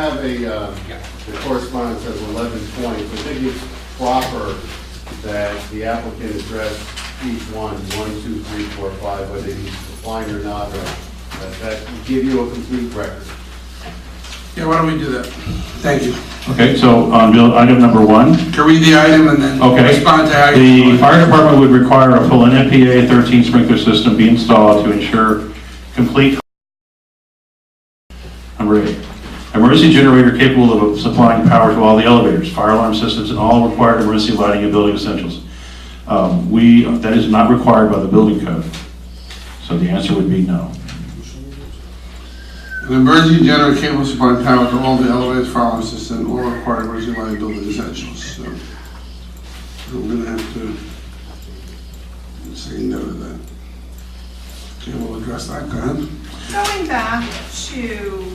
have the correspondence as 11 points. I think it's proper that the applicant address each one, 1, 2, 3, 4, 5, whether he's applying or not, or that will give you a complete record. Yeah, why don't we do that? Thank you. Okay, so on item number 1. To read the item and then respond to how the fire department would require a full NFPA 13 sprinkler system be installed to ensure complete. Number 8. Emergency generator capable of supplying power to all the elevators, fire alarm systems, and all required emergency lighting and building essentials. That is not required by the building code. So the answer would be no. An emergency generator capable of supplying power to all the elevators, fire alarm system, all required emergency lighting and building essentials. So we're going to have to say no to that. Okay, we'll address that. Go ahead. Going back to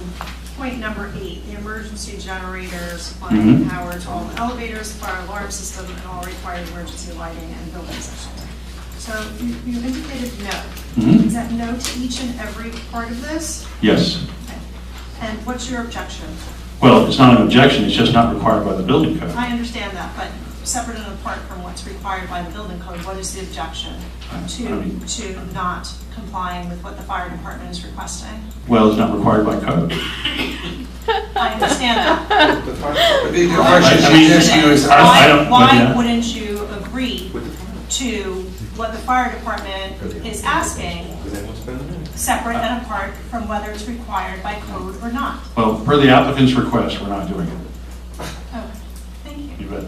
point number 8, the emergency generator supplying power to all the elevators, fire alarm system, and all required emergency lighting and building essentials. So you indicated no. Is that no to each and every part of this? Yes. Okay. And what's your objection? Well, it's not an objection, it's just not required by the building code. I understand that, but separate and apart from what's required by the building code, what is the objection to not complying with what the fire department is requesting? Well, it's not required by code. I understand that. The question she's asking you is, why wouldn't you agree to what the fire department is asking, separate and apart from whether it's required by code or not? Well, per the applicant's request, we're not doing it. Oh, thank you. You bet.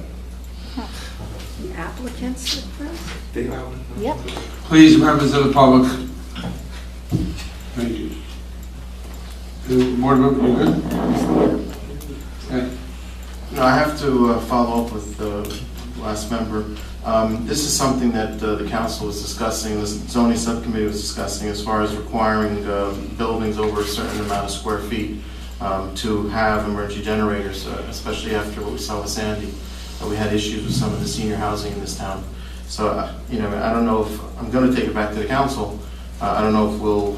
The applicants request? Yep. please, members of the public. Thank you. Board member, you good? Okay. No, I have to follow up with the last member. This is something that the council was discussing, the zoning subcommittee was discussing, as far as requiring buildings over a certain amount of square feet to have emergency generators, especially after what we saw with Sandy. We had issues with some of the senior housing in this town. So, you know, I don't know if, I'm going to take it back to the council. I don't know if we'll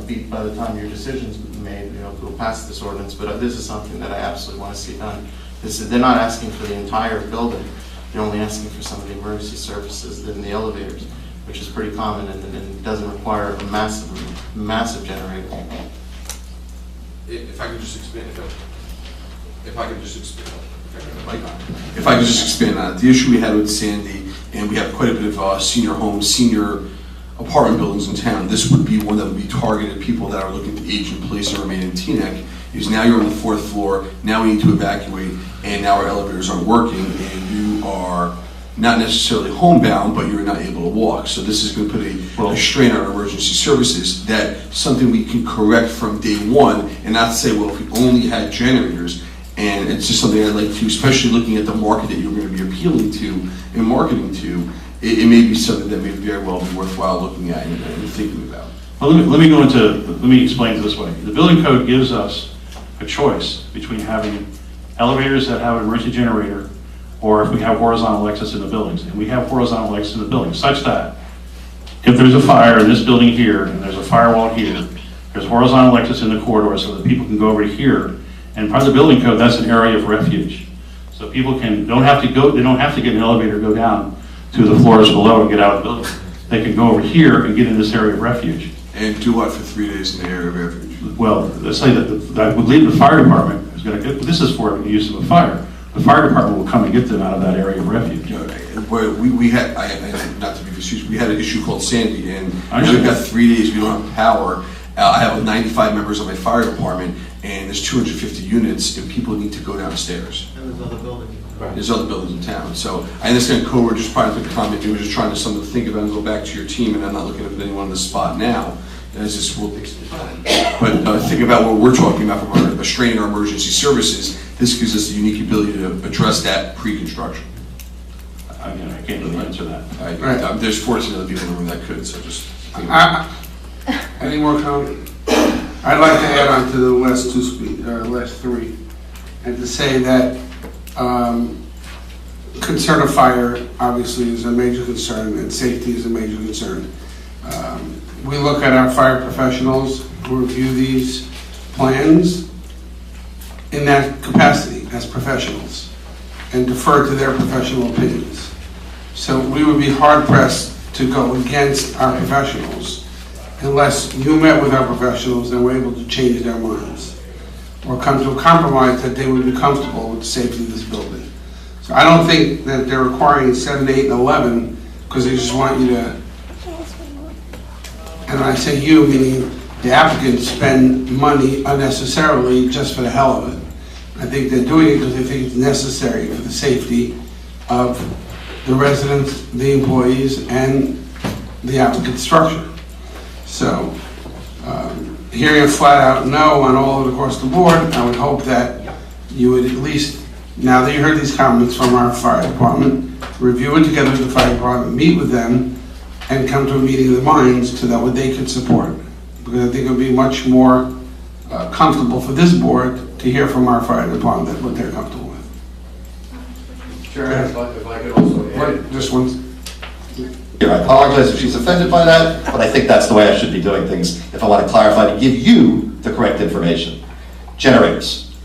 be, by the time your decision's made, you know, we'll pass this ordinance, but this is something that I absolutely want to see done. They're not asking for the entire building. They're only asking for some of the emergency services in the elevators, which is pretty common and doesn't require a massive generator. If I could just expand, if I could just expand on it. The issue we had with Sandy, and we have quite a bit of senior homes, senior apartment buildings in town. This would be one that would be targeted people that are looking to age in place and remain in Teaneck. Because now you're on the 4th floor, now we need to evacuate, and now our elevators aren't working, and you are not necessarily homebound, but you're not able to walk. So this is going to put a strain on our emergency services. That's something we can correct from day one, and not say, well, if we only had generators. And it's just something I'd like to, especially looking at the market that you're going to be appealing to and marketing to, it may be something that may very well be worthwhile looking at and thinking about. Well, let me explain it this way. The building code gives us a choice between having elevators that have an emergency generator, or if we have horizontal access in the buildings. And we have horizontal access in the buildings, such that if there's a fire in this building here, and there's a firewall here, there's horizontal access in the corridor so that people can go over here. And part of the building code, that's an area of refuge. So people don't have to get an elevator to go down to the floors below and get out of the building. They can go over here and get in this area of refuge. And do what for 3 days in the area of refuge? Well, let's say that I would leave the fire department is going to get, this is for the use of a fire. The fire department will come and get them out of that area of refuge. Where we had, not to be facetious, we had an issue called Sandy, and we've got 3 days, we don't have power. I have 95 members of my fire department, and there's 250 units, and people need to go downstairs. And there's other buildings. Right. There's other buildings in town. So I understand, Cole, we're just trying to put a comment. We were just trying to something to think about and go back to your team, and I'm not looking at anyone on the spot now. And it's just, we'll fix it. But think about what we're talking about from a strain in our emergency services. This gives us a unique ability to address that pre-construction. Again, I can't really answer that. Right. There's 14 other people in the room that could, so just think about it. Any more comments? I'd like to add on to the last three, and to say that concern of fire obviously is a major concern, and safety is a major concern. We look at our fire professionals who review these plans, in that capacity as professionals and defer to their professional opinions. So we would be hard pressed to go against our professionals unless you met with our professionals and were able to change their minds or come to a compromise that they would be comfortable with the safety of this building. So I don't think that they're requiring 7, 8, and 11 because they just want you to, and when I say you, meaning the applicants spend money unnecessarily just for the hell of it. I think they're doing it because they think it's necessary for the safety of the residents, the employees, and the applicant structure. So, hearing a flat out no on all of it across the board, I would hope that you would at least, now that you heard these comments from our fire department, review it together with the fire department, meet with them, and come to a meeting of the minds so that what they could support. Because I think it would be much more comfortable for this board to hear from our fire department what they're comfortable with. Chairman, if I could also add. Just one. I apologize if she's offended by that, but I think that's the way I should be doing things if I want to clarify to give you the correct information. Generators.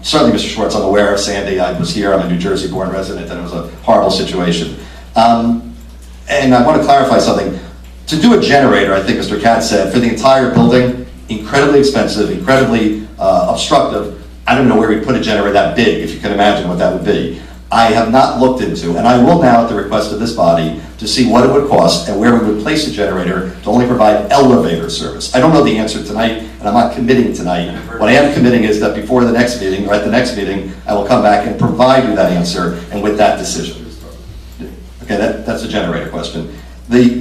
Certainly, Mr. Schwartz, I'm aware of Sandy. I was here. I'm a New Jersey born resident, and it was a horrible situation. And I want to clarify something. To do a generator, I think Mr. Katz said, for the entire building, incredibly expensive, incredibly obstructive. I don't know where we'd put a generator that big, if you can imagine what that would be. I have not looked into, and I will now at the request of this body, to see what it would cost and where we would place a generator to only provide elevator service. I don't know the answer tonight, and I'm not committing tonight. What I am committing is that before the next meeting, or at the next meeting, I will come back and provide you that answer and with that decision. Okay, that's a generator question. The